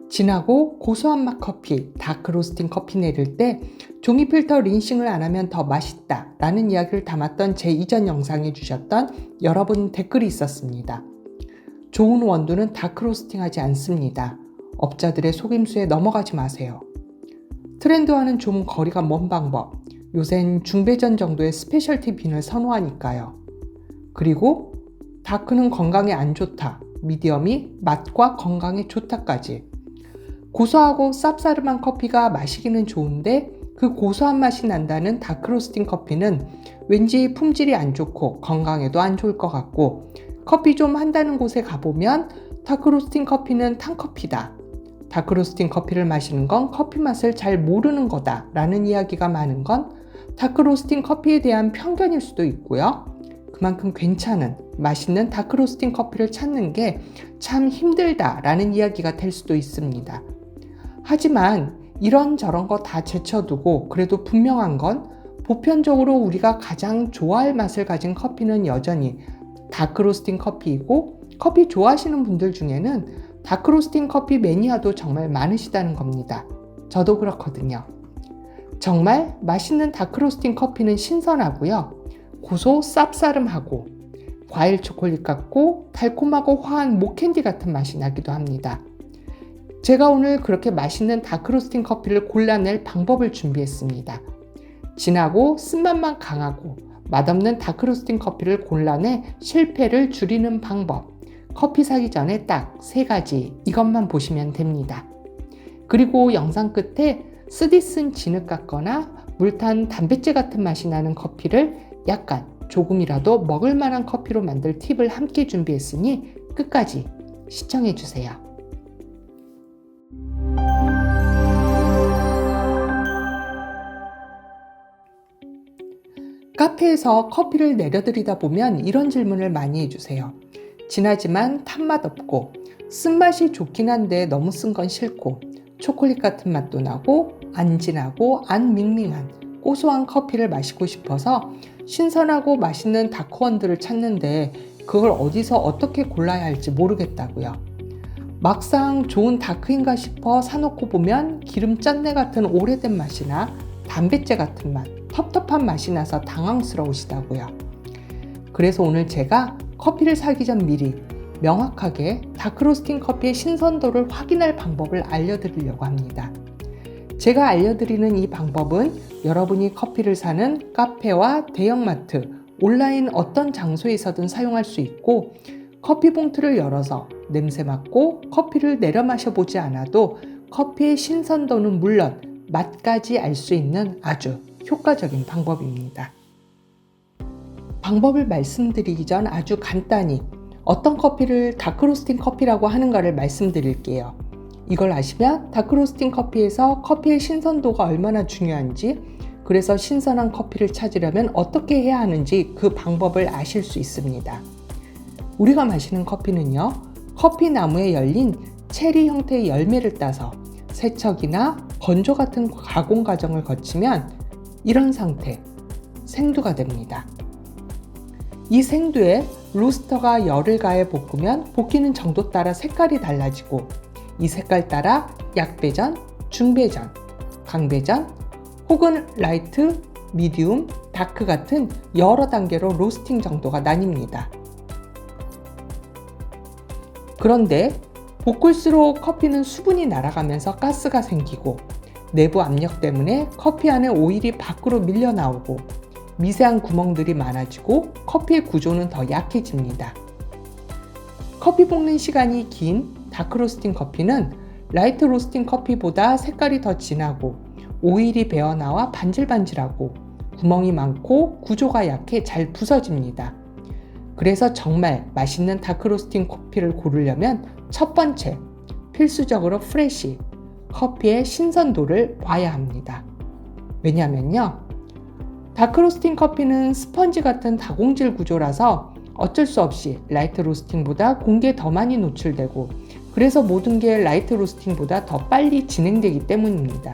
진하고 고소한 맛 커피, 다크 로스팅 커피 내릴 때 종이 필터 린싱을 안 하면 더 맛있다 라는 이야기를 담았던 제 이전 영상에 주셨던 여러분 댓글이 있었습니다. 좋은 원두는 다크 로스팅 하지 않습니다. 업자들의 속임수에 넘어가지 마세요. 트렌드와는 좀 거리가 먼 방법, 요샌 중배전 정도의 스페셜티 빈을 선호하니까요. 그리고 다크는 건강에 안 좋다, 미디엄이 맛과 건강에 좋다까지. 고소하고 쌉싸름한 커피가 마시기는 좋은데 그 고소한 맛이 난다는 다크 로스팅 커피는 왠지 품질이 안 좋고 건강에도 안 좋을 것 같고, 커피 좀 한다는 곳에 가보면 다크 로스팅 커피는 탄커피다, 다크 로스팅 커피를 마시는 건 커피 맛을 잘 모르는 거다 라는 이야기가 많은 건 다크 로스팅 커피에 대한 편견일 수도 있고요. 그만큼 괜찮은 맛있는 다크 로스팅 커피를 찾는 게 참 힘들다 라는 이야기가 될 수도 있습니다. 하지만 이런저런 거 다 제쳐두고 그래도 분명한 건 보편적으로 우리가 가장 좋아할 맛을 가진 커피는 여전히 다크 로스팅 커피이고, 커피 좋아하시는 분들 중에는 다크 로스팅 커피 매니아도 정말 많으시다는 겁니다. 저도 그렇거든요. 정말 맛있는 다크 로스팅 커피는 신선하고요. 고소 쌉싸름하고 과일 초콜릿 같고 달콤하고 화한 목캔디 같은 맛이 나기도 합니다. 제가 오늘 그렇게 맛있는 다크 로스팅 커피를 골라낼 방법을 준비했습니다. 진하고 쓴맛만 강하고 맛없는 다크 로스팅 커피를 골라내 실패를 줄이는 방법, 커피 사기 전에 딱 3가지, 이것만 보시면 됩니다. 그리고 영상 끝에 쓰디 쓴 진흙 같거나 물탄 단백질 같은 맛이 나는 커피를 약간 조금이라도 먹을 만한 커피로 만들 팁을 함께 준비했으니 끝까지 시청해주세요. 카페에서 커피를 내려드리다 보면 이런 질문을 많이 해주세요. 진하지만 탄맛 없고 쓴맛이 좋긴 한데 너무 쓴 건 싫고 초콜릿 같은 맛도 나고 안 진하고 안 밍밍한 고소한 커피를 마시고 싶어서 신선하고 맛있는 다크원두를 찾는데 그걸 어디서 어떻게 골라야 할지 모르겠다고요. 막상 좋은 다크인가 싶어 사놓고 보면 기름 짠내 같은 오래된 맛이나 단백질 같은 맛, 텁텁한 맛이 나서 당황스러우시다고요. 그래서 오늘 제가 커피를 사기 전 미리 명확하게 다크 로스팅 커피의 신선도를 확인할 방법을 알려드리려고 합니다. 제가 알려드리는 이 방법은 여러분이 커피를 사는 카페와 대형마트, 온라인 어떤 장소에서든 사용할 수 있고, 커피 봉투를 열어서 냄새 맡고 커피를 내려 마셔보지 않아도 커피의 신선도는 물론 맛까지 알 수 있는 아주 효과적인 방법입니다. 방법을 말씀드리기 전 아주 간단히 어떤 커피를 다크 로스팅 커피라고 하는가를 말씀드릴게요. 이걸 아시면 다크 로스팅 커피에서 커피의 신선도가 얼마나 중요한지, 그래서 신선한 커피를 찾으려면 어떻게 해야 하는지 그 방법을 아실 수 있습니다. 우리가 마시는 커피는요, 커피 나무에 열린 체리 형태의 열매를 따서 세척이나 건조 같은 가공 과정을 거치면 이런 상태, 생두가 됩니다. 이 생두에 로스터가 열을 가해 볶으면 볶이는 정도 따라 색깔이 달라지고, 이 색깔 따라 약배전, 중배전, 강배전, 혹은 라이트, 미디움, 다크 같은 여러 단계로 로스팅 정도가 나뉩니다. 그런데 볶을수록 커피는 수분이 날아가면서 가스가 생기고, 내부 압력 때문에 커피 안에 오일이 밖으로 밀려 나오고 미세한 구멍들이 많아지고 커피의 구조는 더 약해집니다. 커피 볶는 시간이 긴 다크 로스팅 커피는 라이트 로스팅 커피보다 색깔이 더 진하고 오일이 배어나와 반질반질하고 구멍이 많고 구조가 약해 잘 부서집니다. 그래서 정말 맛있는 다크 로스팅 커피를 고르려면 첫 번째, 필수적으로 프레시, 커피의 신선도를 봐야 합니다. 왜냐면요, 다크 로스팅 커피는 스펀지 같은 다공질 구조라서 어쩔 수 없이 라이트 로스팅보다 공기에 더 많이 노출되고, 그래서 모든 게 라이트 로스팅보다 더 빨리 진행되기 때문입니다.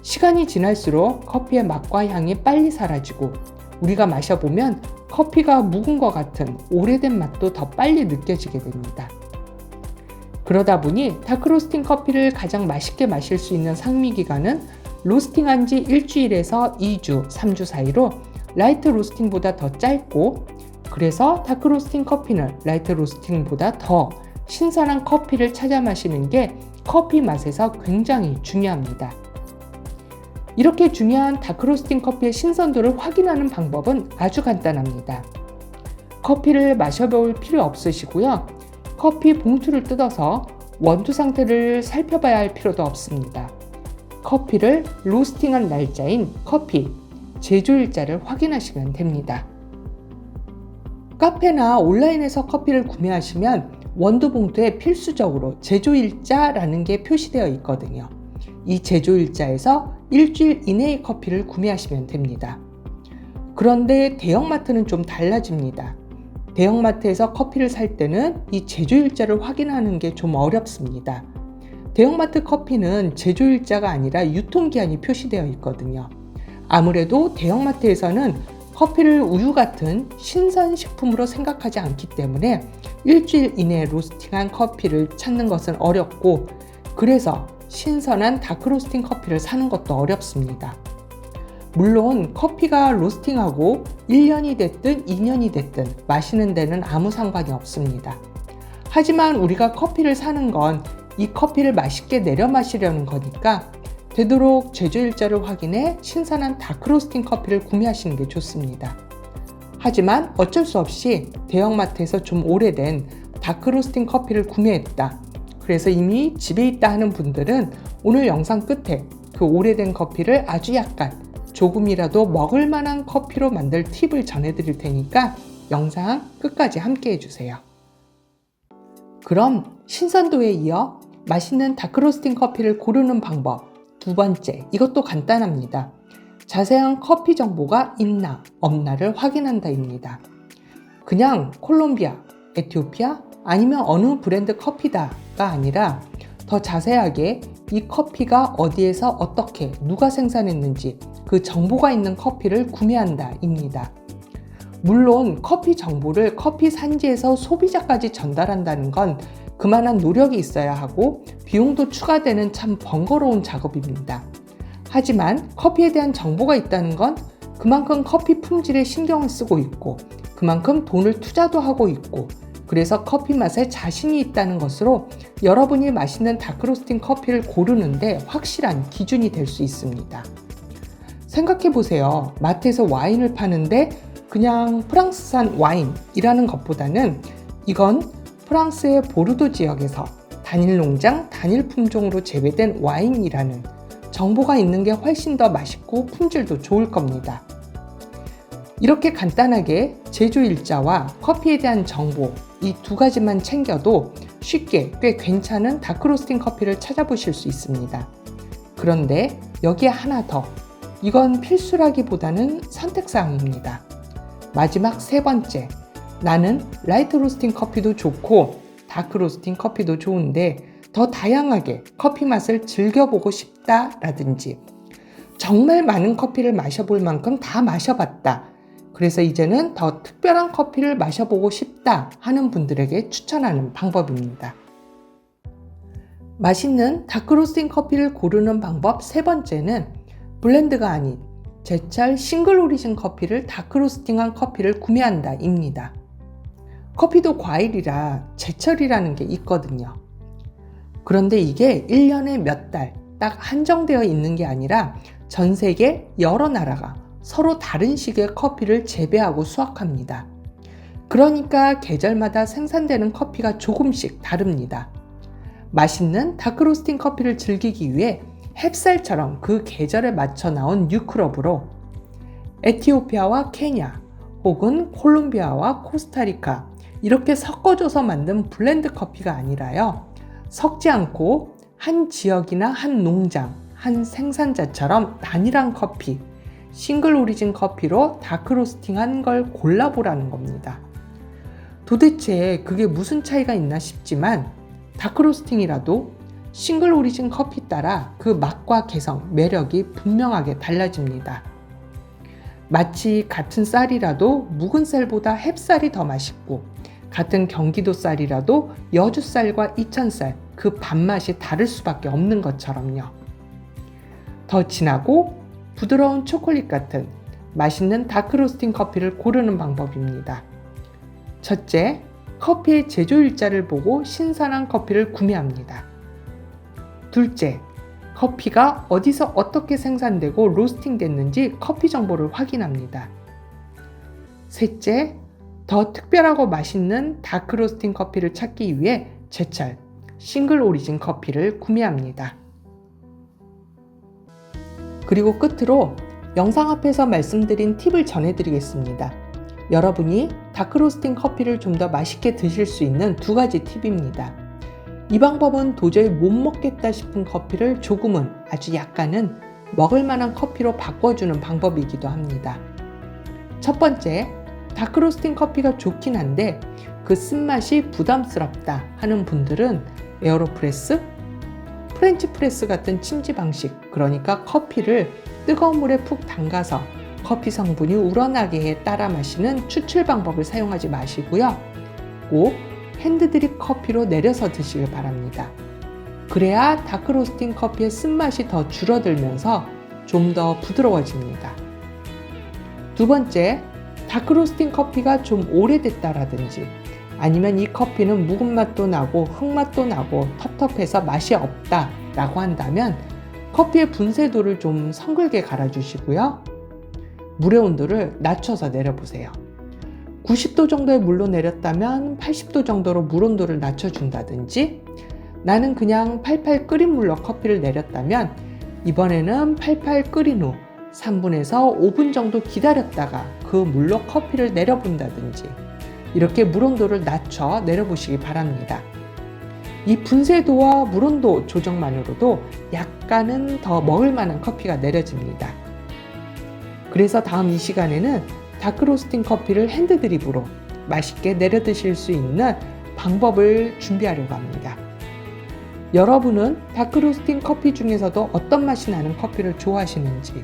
시간이 지날수록 커피의 맛과 향이 빨리 사라지고, 우리가 마셔보면 커피가 묵은 것 같은 오래된 맛도 더 빨리 느껴지게 됩니다. 그러다 보니 다크로스팅 커피를 가장 맛있게 마실 수 있는 상미 기간은 로스팅한 지 일주일에서 2주, 3주 사이로 라이트 로스팅보다 더 짧고, 그래서 다크로스팅 커피는 라이트 로스팅보다 더 신선한 커피를 찾아 마시는 게 커피 맛에서 굉장히 중요합니다. 이렇게 중요한 다크로스팅 커피의 신선도를 확인하는 방법은 아주 간단합니다. 커피를 마셔볼 필요 없으시고요. 커피 봉투를 뜯어서 원두 상태를 살펴봐야 할 필요도 없습니다. 커피를 로스팅한 날짜인 커피 제조일자를 확인하시면 됩니다. 카페나 온라인에서 커피를 구매하시면 원두 봉투에 필수적으로 제조일자라는 게 표시되어 있거든요. 이 제조일자에서 일주일 이내의 커피를 구매하시면 됩니다. 그런데 대형마트는 좀 달라집니다. 대형마트에서 커피를 살 때는 이 제조일자를 확인하는 게 좀 어렵습니다. 대형마트 커피는 제조일자가 아니라 유통기한이 표시되어 있거든요. 아무래도 대형마트에서는 커피를 우유 같은 신선식품으로 생각하지 않기 때문에 일주일 이내에 로스팅한 커피를 찾는 것은 어렵고, 그래서 신선한 다크로스팅 커피를 사는 것도 어렵습니다. 물론 커피가 로스팅하고 1년이 됐든 2년이 됐든 마시는 데는 아무 상관이 없습니다. 하지만 우리가 커피를 사는 건 이 커피를 맛있게 내려 마시려는 거니까 되도록 제조일자를 확인해 신선한 다크로스팅 커피를 구매하시는 게 좋습니다. 하지만 어쩔 수 없이 대형마트에서 좀 오래된 다크로스팅 커피를 구매했다, 그래서 이미 집에 있다 하는 분들은 오늘 영상 끝에 그 오래된 커피를 아주 약간 조금이라도 먹을 만한 커피로 만들 팁을 전해드릴 테니까 영상 끝까지 함께 해주세요. 그럼 신선도에 이어 맛있는 다크로스팅 커피를 고르는 방법 두 번째, 이것도 간단합니다. 자세한 커피 정보가 있나 없나를 확인한다입니다. 그냥 콜롬비아, 에티오피아 아니면 어느 브랜드 커피다가 아니라 더 자세하게 이 커피가 어디에서 어떻게 누가 생산했는지 그 정보가 있는 커피를 구매한다입니다. 물론 커피 정보를 커피 산지에서 소비자까지 전달한다는 건 그만한 노력이 있어야 하고 비용도 추가되는 참 번거로운 작업입니다. 하지만 커피에 대한 정보가 있다는 건 그만큼 커피 품질에 신경을 쓰고 있고 그만큼 돈을 투자도 하고 있고, 그래서 커피 맛에 자신이 있다는 것으로 여러분이 마시는 다크로스팅 커피를 고르는데 확실한 기준이 될 수 있습니다. 생각해 보세요. 마트에서 와인을 파는데 그냥 프랑스산 와인이라는 것보다는 이건 프랑스의 보르도 지역에서 단일 농장, 단일 품종으로 재배된 와인이라는 정보가 있는 게 훨씬 더 맛있고 품질도 좋을 겁니다. 이렇게 간단하게 제조일자와 커피에 대한 정보 이 두 가지만 챙겨도 쉽게 꽤 괜찮은 다크로스팅 커피를 찾아보실 수 있습니다. 그런데 여기에 하나 더, 이건 필수라기보다는 선택사항입니다. 마지막 세 번째, 나는 라이트 로스팅 커피도 좋고 다크 로스팅 커피도 좋은데 더 다양하게 커피 맛을 즐겨보고 싶다라든지 정말 많은 커피를 마셔볼 만큼 다 마셔봤다, 그래서 이제는 더 특별한 커피를 마셔보고 싶다 하는 분들에게 추천하는 방법입니다. 맛있는 다크 로스팅 커피를 고르는 방법 세 번째는 블렌드가 아닌 제철 싱글 오리진 커피를 다크 로스팅한 커피를 구매한다 입니다. 커피도 과일이라 제철이라는 게 있거든요. 그런데 이게 1년에 몇 달 딱 한정되어 있는 게 아니라 전 세계 여러 나라가 서로 다른 식의 커피를 재배하고 수확합니다. 그러니까 계절마다 생산되는 커피가 조금씩 다릅니다. 맛있는 다크로스팅 커피를 즐기기 위해 햅쌀처럼 그 계절에 맞춰 나온 뉴크롭으로 에티오피아와 케냐 혹은 콜롬비아와 코스타리카 이렇게 섞어줘서 만든 블렌드 커피가 아니라요, 섞지 않고 한 지역이나 한 농장, 한 생산자처럼 단일한 커피, 싱글 오리진 커피로 다크로스팅한 걸 골라보라는 겁니다. 도대체 그게 무슨 차이가 있나 싶지만 다크로스팅이라도 싱글 오리진 커피 따라 그 맛과 개성, 매력이 분명하게 달라집니다. 마치 같은 쌀이라도 묵은 쌀보다 햅쌀이 더 맛있고 같은 경기도 쌀이라도 여주 쌀과 이천 쌀, 그 밥맛이 다를 수밖에 없는 것처럼요. 더 진하고 부드러운 초콜릿 같은 맛있는 다크로스팅 커피를 고르는 방법입니다. 첫째, 커피의 제조일자를 보고 신선한 커피를 구매합니다. 둘째, 커피가 어디서 어떻게 생산되고 로스팅 됐는지 커피 정보를 확인합니다. 셋째, 더 특별하고 맛있는 다크로스팅 커피를 찾기 위해 제철 싱글 오리진 커피를 구매합니다. 그리고 끝으로 영상 앞에서 말씀드린 팁을 전해드리겠습니다. 여러분이 다크로스팅 커피를 좀 더 맛있게 드실 수 있는 두 가지 팁입니다. 이 방법은 도저히 못 먹겠다 싶은 커피를 조금은, 아주 약간은 먹을 만한 커피로 바꿔주는 방법이기도 합니다. 첫 번째, 다크로스팅 커피가 좋긴 한데 그 쓴맛이 부담스럽다 하는 분들은 에어로프레스, 프렌치 프레스 같은 침지 방식, 그러니까 커피를 뜨거운 물에 푹 담가서 커피 성분이 우러나게 해 따라 마시는 추출 방법을 사용하지 마시고요. 꼭 핸드드립 커피로 내려서 드시길 바랍니다. 그래야 다크로스팅 커피의 쓴맛이 더 줄어들면서 좀 더 부드러워집니다. 두 번째, 다크로스팅 커피가 좀 오래됐다라든지 아니면 이 커피는 묵은 맛도 나고 흙맛도 나고 텁텁해서 맛이 없다 라고 한다면 커피의 분쇄도를 좀 성글게 갈아주시고요. 물의 온도를 낮춰서 내려보세요. 90도 정도의 물로 내렸다면 80도 정도로 물 온도를 낮춰준다든지, 나는 그냥 팔팔 끓인 물로 커피를 내렸다면 이번에는 팔팔 끓인 후 3분에서 5분 정도 기다렸다가 그 물로 커피를 내려본다든지, 이렇게 물 온도를 낮춰 내려보시기 바랍니다. 이 분쇄도와 물 온도 조정만으로도 약간은 더 먹을 만한 커피가 내려집니다. 그래서 다음 이 시간에는 다크로스팅 커피를 핸드드립으로 맛있게 내려 드실 수 있는 방법을 준비하려고 합니다. 여러분은 다크로스팅 커피 중에서도 어떤 맛이 나는 커피를 좋아하시는지,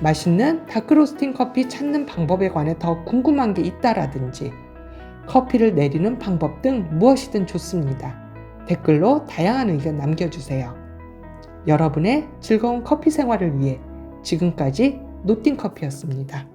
맛있는 다크로스팅 커피 찾는 방법에 관해 더 궁금한 게 있다라든지, 커피를 내리는 방법 등 무엇이든 좋습니다. 댓글로 다양한 의견 남겨주세요. 여러분의 즐거운 커피 생활을 위해 지금까지 노띵커피였습니다.